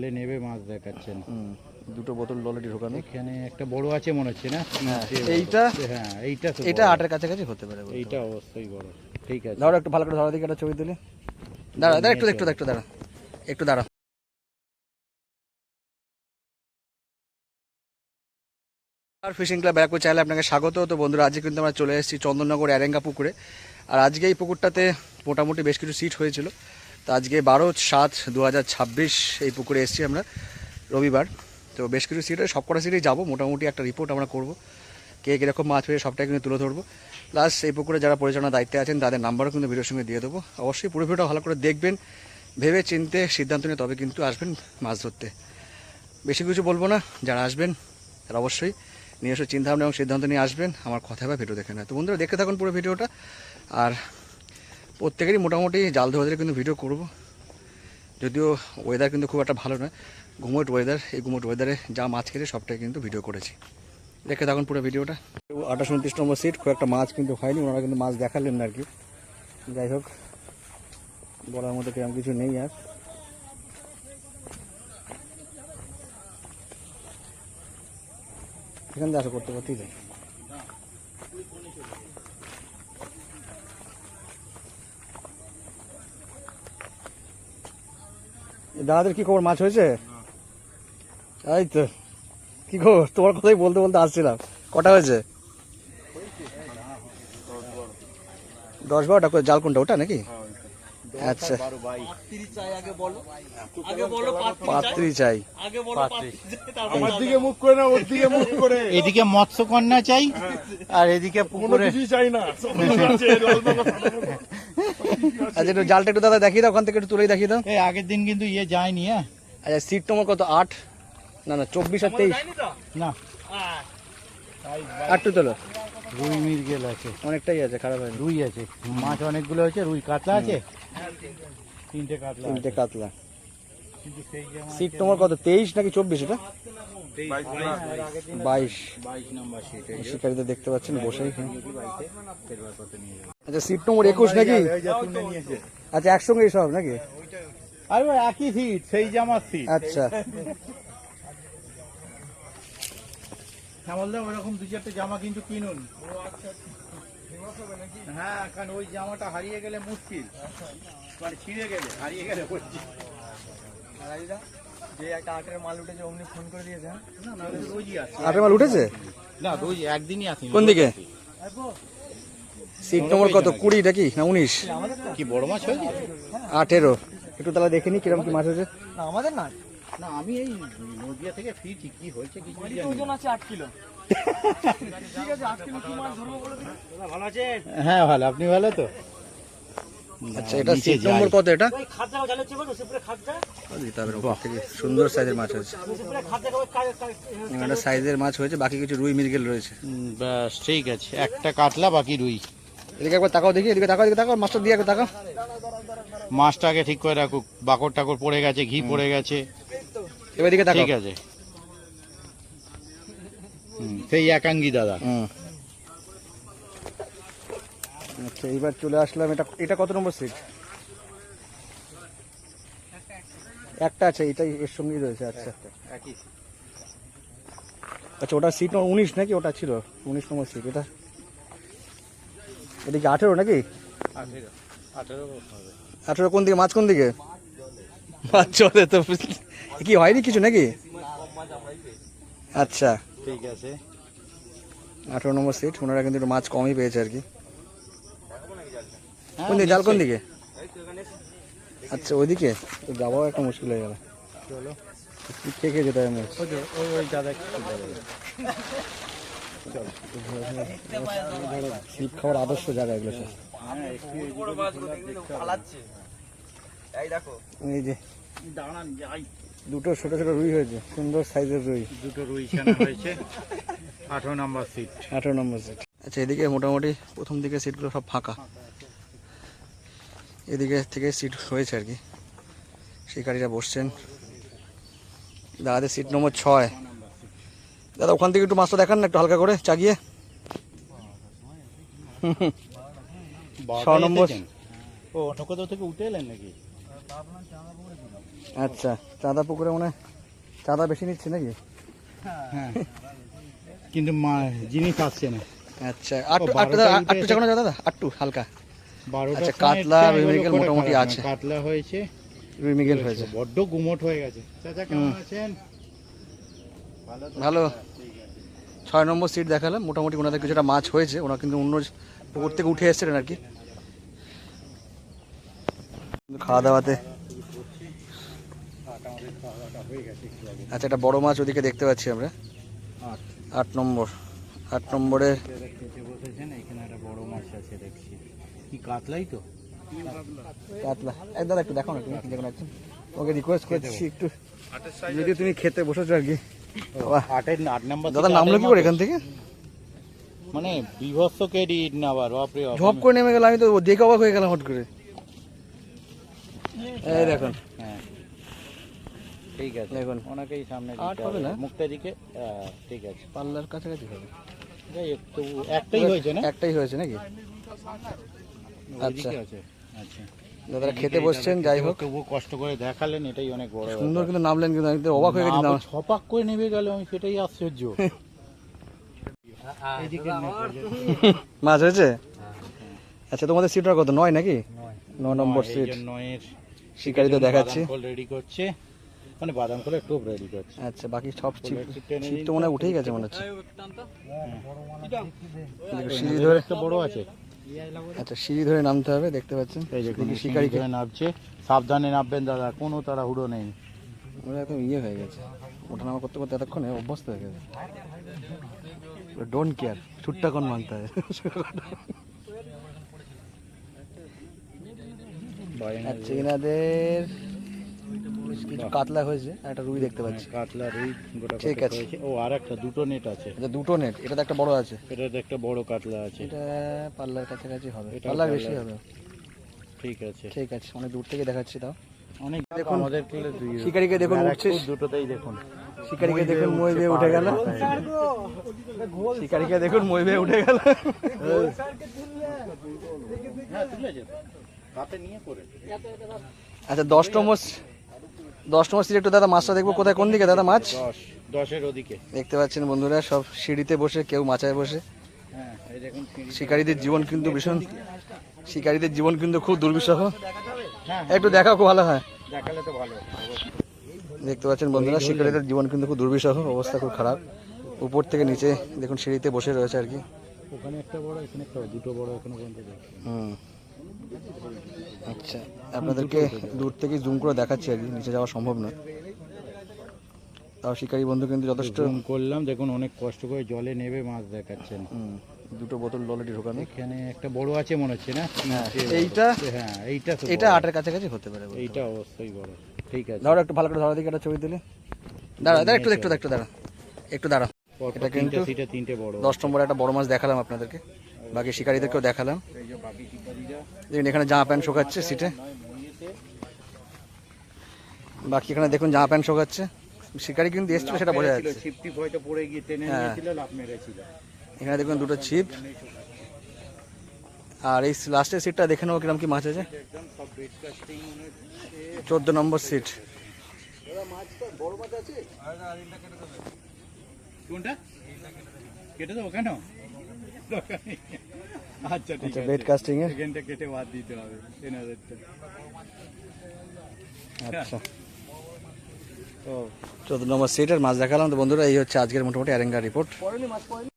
জলে নেবে মাছ দেখাচ্ছেন। দুটো বোতল অলরেডি ঢোকানো। এখানে একটা বড় আছে মনে হচ্ছে না? এইটা, হ্যাঁ এইটা তো এটা 8-এর কাছাকাছি হতে পারে। এইটা অবশ্যই বড়। ঠিক আছে, ধরো একটু ভালো করে ধরো, দিকে একটা ছবি তুলি। দাঁড়া দাঁড়া একটু দাঁড়া, একটু দাঁড়া। আর ফিশিং ক্লাব ব্যারাকপুর চ্যানেলে আপনাকে স্বাগত। তো বন্ধুরা, আজকে কিন্তু আমরা চলে এসেছি চন্দননগর এরেঙ্গা পুকুরে। আর আজকে এই পুকুরটাতে মোটামুটি বেশ কিছু সিট হয়েছিল। তো আজকে 12/7/2026 এই পুকুরে এসেছি আমরা, রবিবার। তো বেশ কিছু সিটে, সবকটা সিটেই যাবো, মোটামুটি একটা রিপোর্ট আমরা করব, কে কীরকম মাছ পেয়ে সবটাই কিন্তু তুলে ধরবো। প্লাস এই পুকুরে যারা পরিচালনার দায়িত্বে আছেন তাদের নাম্বারও কিন্তু ভিডিওর সঙ্গে দিয়ে দেবো। অবশ্যই পুরো ভিডিওটা ভালো করে দেখবেন, ভেবে চিনতে সিদ্ধান্ত নিয়ে তবে কিন্তু আসবেন মাছ ধরতে। বেশি কিছু বলবো না, যারা আসবেন তারা অবশ্যই নিজস্ব চিন্তাভাবনা এবং সিদ্ধান্ত নিয়ে আসবেন, আমার কথা বা ভিডিও দেখে না। তো বন্ধুরা দেখতে থাকুন পুরো ভিডিওটা। আর প্রত্যেকেরই মোটামুটি জাল ধরে কিন্তু ভিডিও করব, যদিও ওয়েদার কিন্তু খুব একটা ভালো নয়, গুমোট ওয়েদার। এই গুমোট ওয়েদারে যা মাছ খেতে সবটাই কিন্তু ভিডিও করেছি, দেখে থাকুন পুরো ভিডিওটা। 28-29 নম্বর সিট, খুব একটা মাছ কিন্তু হয়নি, ওনারা কিন্তু মাছ দেখালেন না আর কি। যাই হোক, বলার মতো কেমন কিছু নেই। আর এখান থেকে আশা করতে পারতেই যাই। দাদাদের কি খবর, মাছ হয়েছে? এই তো, কি খবর? তোমার কথাই বলতে বলতে আসছিলাম। কটা হয়েছে? 10-12টা করে। জাল কোনটা, ওটা নাকি? আচ্ছা, পাত্রী চাই। এদিকে মৎস্যকন্যা চাই আর এদিকে পুকুরে চাই না। আচ্ছা, একটু জালটা একটু দাদা দেখিয়ে দাও, ওখান থেকে একটু তুলেই দেখিয়ে দাও। এই আগের দিন কিন্তু ইয়ে যায়নি। হ্যাঁ, আচ্ছা, সিট নম্বর কত? 8 না 24 আর 23 না, আটটু তোলো। রুই মৃগেল আছে, অনেকটাই আছে, খারাপ হয়নি। রুই আছে, মাছ অনেকগুলো আছে, রুই কাতলা আছে, 3টে কাতলা, 3টে কাতলা। কিন্তু সেই যে সিট নম্বর কত? 23 নাকি 24? এটা 22 নম্বর সিট। শিকারীদের দেখতে পাচ্ছেন বসেই। আচ্ছা, সিট নম্বর 21 নাকি? আচ্ছা, একসঙ্গেই সব নাকি? আরে একই সিট, সেই যে আমার সিট। আচ্ছা, শ্যামলদা ওরকম 2-4টে জামা কিন্তু কিনুন। হ্যাঁ, কারণ ওই জামাটা হারিয়ে গেলে মুশকিল, মানে ছিঁড়ে গেলে, হারিয়ে গেলে বলছি। যে একটা 8-এর মাল উঠেছে অমনি ফোন করে দিয়েছেন। না না, রোজই আছে। 8 মাল উঠেছে? না, রোজ একদিনই আসেনি। কোন দিকে? সিট নম্বর কত? 20 নাকি না 19? কি বড় মাছ হয়েছে? 18। একটু তাহলে দেখে নি কিরকম কি মাছ হয়েছে। না আমাদের না, না, আমি এই নদিয়া থেকে ফিরছি, কি হয়েছে কিছু জানি না। ওজন আছে 8 কিলো। ঠিক আছে, 8 কিলো কি মাছ ধরবো বলে দিন। ভালো আছে? হ্যাঁ ভালো, আপনি ভালো তো? আচ্ছা, এটা সিট নম্বর কত? এটা ওই খাদ্যা জালে চেপে সেপরে খাদ্যা। সুন্দর সাইজের মাছ হয়েছে, সেপরে খাদ্যা করে একটা সাইজের মাছ হয়েছে। বাকি কিছু রুই মৃগেল রয়েছে। ব্যাস ঠিক আছে, একটা কাতলা বাকি রুই। এদিকে একবার তাকাও দেখি, এদিকে তাকাও, এদিকে তাকাও, মাছটা দিয়ে একবার তাকাও। মাছটাকে ঠিক করে রাখুক, বাকর টাকর পড়ে গেছে, ঘি পড়ে গেছে। এবার এদিকে তাকাও। ঠিক আছে, সেই একাঙ্গী দাদা। আচ্ছা, এইবার চলে আসলাম। এটা কত নম্বর সিট? একটা আছে, এটাই এর সঙ্গেই রয়েছে। আচ্ছা আচ্ছা, ওটা সিট নম্বর 19 নাকি? ওটা ছিল 19 নম্বর সিট। এটা এদিকে 18 নাকি? 18 কোন দিকে? মাছ কোন দিকে? মাছ চলে তো, কি হয়নি কিছু নাকি? আচ্ছা, ঠিক আছে, 18 নম্বর সিট। ওনারা কিন্তু একটু মাছ কমই পেয়েছে আর কি। কোন দিকে জাল, কোন দিকে? আচ্ছা, ওইদিকে তো যাওয়াও একটা মুশকিল হয়ে গেল। চলো খেয়ে যেতে হবে। ওই দাদা ছিপ খাওয়ার আদর্শ জায়গা এগুলো সব। এই যে দাঁড়ান যাই, দুটো ছোট ছোট রুই হয়েছে, সুন্দর সাইজের রুই। দুটো রুই ছানা হয়েছে। 18 নম্বর সিট। 18 নম্বর সিট। আচ্ছা, এদিকে মোটামুটি প্রথম দিকে সিটগুলো সব ফাঁকা, এদিকে থেকে সিট হয়েছে আর কি। শিকারীরা বসছেন। দাদাদের সিট নম্বর 6। দাদা ওখান থেকে একটু মাছটা দেখান না, একটু হালকা করে চাগিয়ে। 6 নম্বর। ও অন্য কোথাও থেকে উঠে এলেন নাকি? আচ্ছা, চাঁদা পুকুরে মনে হয় চাঁদা বেশি নিচ্ছে নাকি? হ্যাঁ, কিন্তু জিনিস আসছে না। আচ্ছা, আটটু চাকানো যায় দাদা, আটটু হালকা। 12টা আচ্ছা, কাতলা রুই মৃগেল মোটামুটি আছে। কাতলা হয়েছে, রুই মৃগেল হয়েছে। বড্ড গুমোট হয়ে গেছে। চাচা কেমন আছেন? ভালো। 6 নম্বর সিট দেখালাম, মোটামুটি ওনাদের কিছুটা মাছ হয়েছে, ওরা কিন্তু অন্য পুকুর থেকে উঠে এসেছিলেন আর কি। খাওয়া দাওয়াতে আচ্ছা, একটা বড় মাছ ওদিকে দেখতে পাচ্ছি আমরা, 8 নম্বর। 8 নম্বরে বসেছেন, এখানে একটা বড় মাছ আছে দেখছি। কি কাতলাই তো? কাতলা। দাদা একটু দেখো না, তুমি দেখো একটু, ওকে রিকোয়েস্ট করছি একটু, যদি তুমি খেতে বসেছো আর কি। 8 নম্বর দাদা নামলো কি করে এখান থেকে? মানে বিভৎস ক্রেডিট না, আবার বাপরে বাপ। ঝপ করে নেমে গেল, আমি তো দেখে অবাক হয়ে গেলাম হট করে। এই দেখুন। হ্যাঁ, ঠিক আছে, দেখুন ওনাকেই সামনে আট হবে না? মুখটা দিকে। ঠিক আছে, পাল্লার কাছাকাছি হবে। যাই হোক, তবু একটাই হয়েছে না? একটাই হয়েছে নাকি? আচ্ছা ওইদিকে আছে। আচ্ছা, দাদারা খেতে বসছেন, যাই হোক। তবু কষ্ট করে দেখালেন, এটাই অনেক বড় ব্যাপার। সুন্দর কিন্তু নামলেন, কিন্তু আমি তো অবাক হয়ে গেছি। না, ছপাক করে নেমে গেল, আমি সেটাই আশ্চর্য। এইদিকে মাছ হয়েছে? আচ্ছা, তোমাদের সিটটা কত? 9 নাকি? 9 নম্বর সিট। 9-এর শিকারিতে দেখাচ্ছি। বাদাম খোল রেডি করছে, মানে বাদাম খোলের টোপ রেডি করছে। আচ্ছা, বাকি সব ছিপ একটু টেনে ছিপ তো মনে হয় উঠেই গেছে মনে হচ্ছে। সিঁড়ি এদের ধরে, একটা বড় আছে। আচ্ছা সিঁড়ি ধরে নামতে হবে, দেখতে পাচ্ছেন। এই দেখুন, দেখি শিকারি শিকারিকে। নামছে। সাবধানে নামবেন দাদা, কোনো তাড়াহুড়ো নেই। ওরা একদম ইয়ে হয়ে গেছে, ওঠানামা করতে করতে এতক্ষণে অভ্যস্ত হয়ে গেছে। ডোন্ট কেয়ার, ছুট্টা কোন মানতে হয়। আচ্ছা, এনাদের কিছু কাতলা হয়েছে, আর একটা রুই দেখতে পাচ্ছি। কাতলা রুই গোটা ঠিক কতক আছে। হয়েছে। ও, আর একটা দুটো নেট আছে। আচ্ছা, দুটো নেট, এটাতে একটা বড় আছে। এটাতে একটা বড় কাতলা আছে। এটা পাল্লার কাছাকাছি হবে, এটা পাল্লার পাল্লার। বেশি হবে। ঠিক আছে, ঠিক আছে, অনেক দূর থেকে দেখাচ্ছি তাও। অনেক দেখুন, দেখুন আমাদের শিকারিকে দেখুন উঠছে। দুটোতেই দেখুন, শিকারিকে দেখুন মই বেয়ে উঠে গেল। শিকারিকে দেখুন মই বেয়ে উঠে গেল। হ্যাঁ, তুলেছে তো। হাতে নিয়ে করে। আচ্ছা, 10 নম্বর সিট একটু দাদা মাছটা দেখবো, কোথায় কোন দিকে দাদা মাছ? 10-এর ওদিকে। দেখতে পাচ্ছেন বন্ধুরা, সব সিঁড়িতে বসে, কেউ মাচায় বসে। হ্যাঁ, এই দেখুন শিকারীদের জীবন কিন্তু ভীষণ, শিকারীদের জীবন কিন্তু খুব দুর্বিষহ। হ্যাঁ, একটু দেখাও, খুব ভালো হয়। দেখালে তো ভালো। দেখতে পাচ্ছেন বন্ধুরা, শিকারীদের জীবন কিন্তু খুব দুর্বিষহ, অবস্থা খুব খারাপ। উপর থেকে নিচে দেখুন সিঁড়িতে বসে রয়েছে আর কি। ওখানে একটা বড়, এখানে একটা, দুটো বড় এখনো পর্যন্ত দেখছি। আচ্ছা, আপনাদেরকে দূর থেকে জুম করে দেখাচ্ছি আর কি, নিচে যাওয়া সম্ভব না। তাও শিকারী বন্ধু কিন্তু যথেষ্ট। জুম করলাম, দেখুন অনেক কষ্ট করে জলে নেবে মাছ দেখাচ্ছেন। দুটো বোতল অলরেডি ঢোকানো। এখানে একটা বড় আছে মনে হচ্ছে না? এইটা, হ্যাঁ, এইটা তো এটা বড়। 8-এর কাছাকাছি হতে পারে। এইটা অবশ্যই বড়। ঠিক আছে, ধরো একটু ভালো করে ধরা দিকে একটা ছবি তুলে। দাঁড়া একটু দাঁড়া। এটা কিন্তু সিটে 3টে বড়। 10 নম্বরে একটা বড় মাছ দেখালাম আপনাদেরকে, বাকি শিকারীদেরকেও দেখালাম। এই যে বাকি শিকারীরা দেখুন এখানে জামা প্যান্ট শোকাচ্ছে সিটে, বাকি এখানে দেখুন জামা প্যান্ট শোকাচ্ছে। শিকারি কিন্তু এসছিল সেটা বোঝা যাচ্ছে। ছিপটি হয়তো পড়ে গিয়ে টেনে নিয়েছিল, লাফ মেরেছিল। এখানে দেখুন দুটো ছিপ, আর এই লাস্টের সিটটা দেখে নেবো কিরকম কি মাছ আছে। একদম সব বেড কাস্টিং মনে হচ্ছে। 14 নম্বর সিট। কোনটা কেটে দেবো কেন? আচ্ছা, ঠিক আচ্ছা, আছে, বেড কাস্টিং এর। এখানটা কেটে বাদ দিতে হবে, এনাদেরটা। আচ্ছা, তো 14 নম্বর সিটের মাছ দেখালাম। তো বন্ধুরা, এই হচ্ছে আজকের মোটামুটি অ্যারেঙ্গা রিপোর্ট।